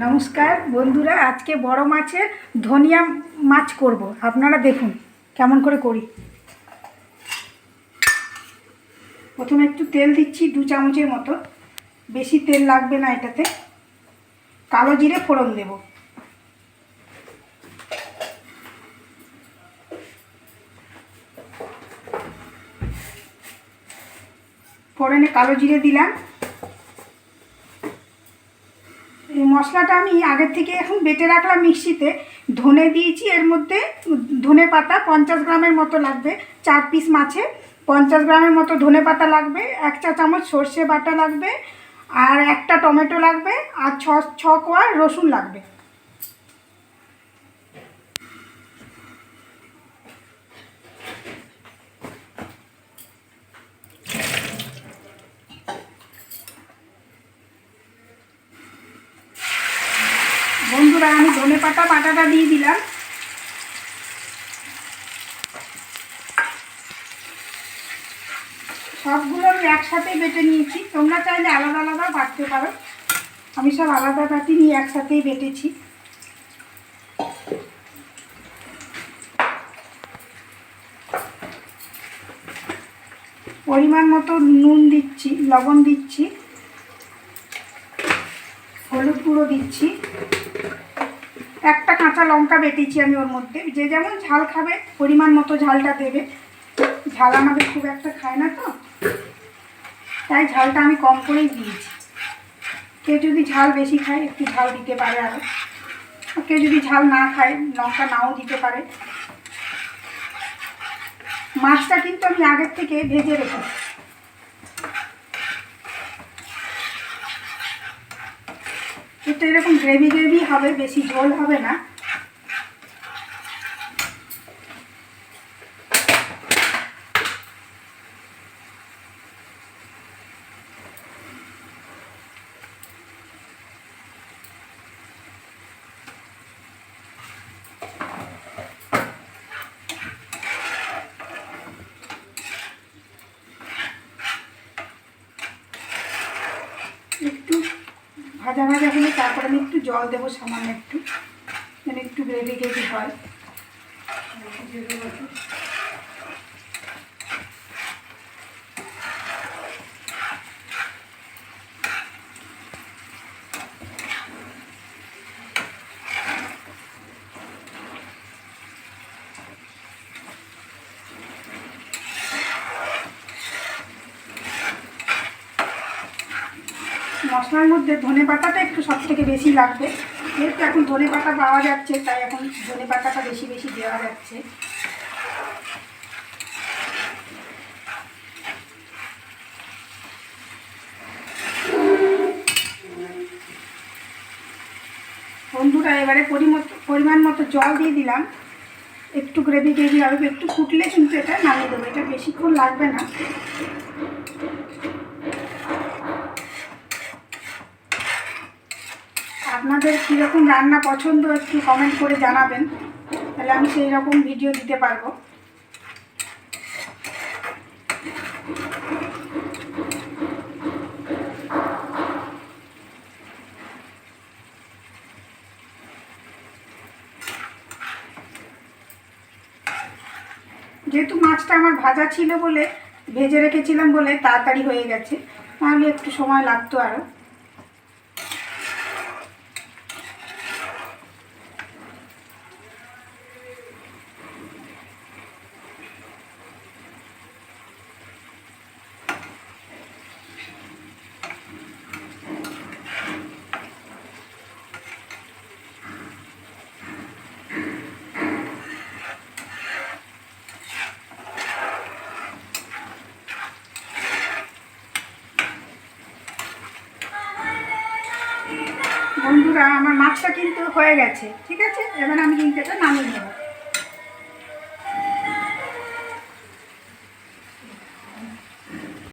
নমস্কার বন্ধুরা, আজকে বড় মাছের ধনিয়া মাছ করব। আপনারা দেখুন কেমন করে করি। প্রথমে একটু তেল দিচ্ছি 2 চামচের মতো, বেশি তেল লাগবে না এটাতে। কালো জিরে ফোড়ন দেব। ফোড়নে কালো জিরে দিলাম। এই মশলাটা আমি আগের থেকে এখন বেটে রাখলাম মিক্সিতে। ধনে দিয়েছি, এর মধ্যে ধনে পাতা 50 গ্রামের মতো লাগবে। 4 পিস মাছে 50 গ্রামের মতো ধনে পাতা লাগবে। 1 চা চামচ সর্ষে বাটা লাগবে, আর একটা টমেটো লাগবে, আর ছ কোয়া রসুন লাগবে। বন্ধুরা, আমি ধনে পাতা বাটাটা দিয়ে দিলাম। সবগুলো আমি একসাথেই বেটে নিয়েছি, তোমরা চাইলে আলাদা আলাদা বাটতে পারো। আমি সব আলাদা বাটি নিয়ে একসাথেই বেটেছি। পরিমাণ মতো নুন দিচ্ছি, লবণ দিচ্ছি, হলুদ গুঁড়ো দিচ্ছি। একটা কাঁচা লঙ্কা বেটেছি আমি ওর মধ্যে। যে যেমন ঝাল খাবে পরিমাণ মতো ঝালটা দেবে। ঝাল আমাদের খুব একটা খায় না তো, তাই ঝালটা আমি কম করেই দিয়েছি। কেউ যদি ঝাল বেশি খায় একটু ঝাল দিতে পারে, আরও কেউ যদি ঝাল না খায় লঙ্কা নাও দিতে পারে। মাছটা কিন্তু আমি আগের থেকে ভেজে রেখেছি। এটা এরকম গ্রেভি গ্রেভি হবে, বেশি ঝোল হবে না। একটু ভাজা ভাজা হলে তারপরে আমি একটু জল দেবো, সামান্য একটু, মানে একটু গ্রেভি গ্রেভি হয়। মশলার মধ্যে ধনে পাতাটা একটু সব থেকে বেশি লাগবে, যেহেতু এখন ধনে পাতা পাওয়া যাচ্ছে, তাই এখন ধনে পাতাটা বেশি বেশি দেওয়া যাচ্ছে। বন্ধুরা, এবারে পরিমাণ মতো জল দিয়ে দিলাম। একটু গ্রেভি গ্রেভি হবে, একটু ফুটলে কিন্তু এটা নামিয়ে দেবো। এটা বেশিক্ষণ লাগবে না। আপনাদের কীরকম রান্না পছন্দ একটু কমেন্ট করে জানাবেন, তাহলে আমি সেই রকম ভিডিও দিতে পারবো। যেহেতু মাছটা আমার ভাজা ছিল বলে, ভেজে রেখেছিলাম বলে তাড়াতাড়ি হয়ে গেছে, তাহলে একটু সময় লাগতো আরও। বন্ধুরা, আমার মাছটা কিন্তু হয়ে গেছে, ঠিক আছে। এবার আমি কিন্তু এটা নামিয়ে নেব।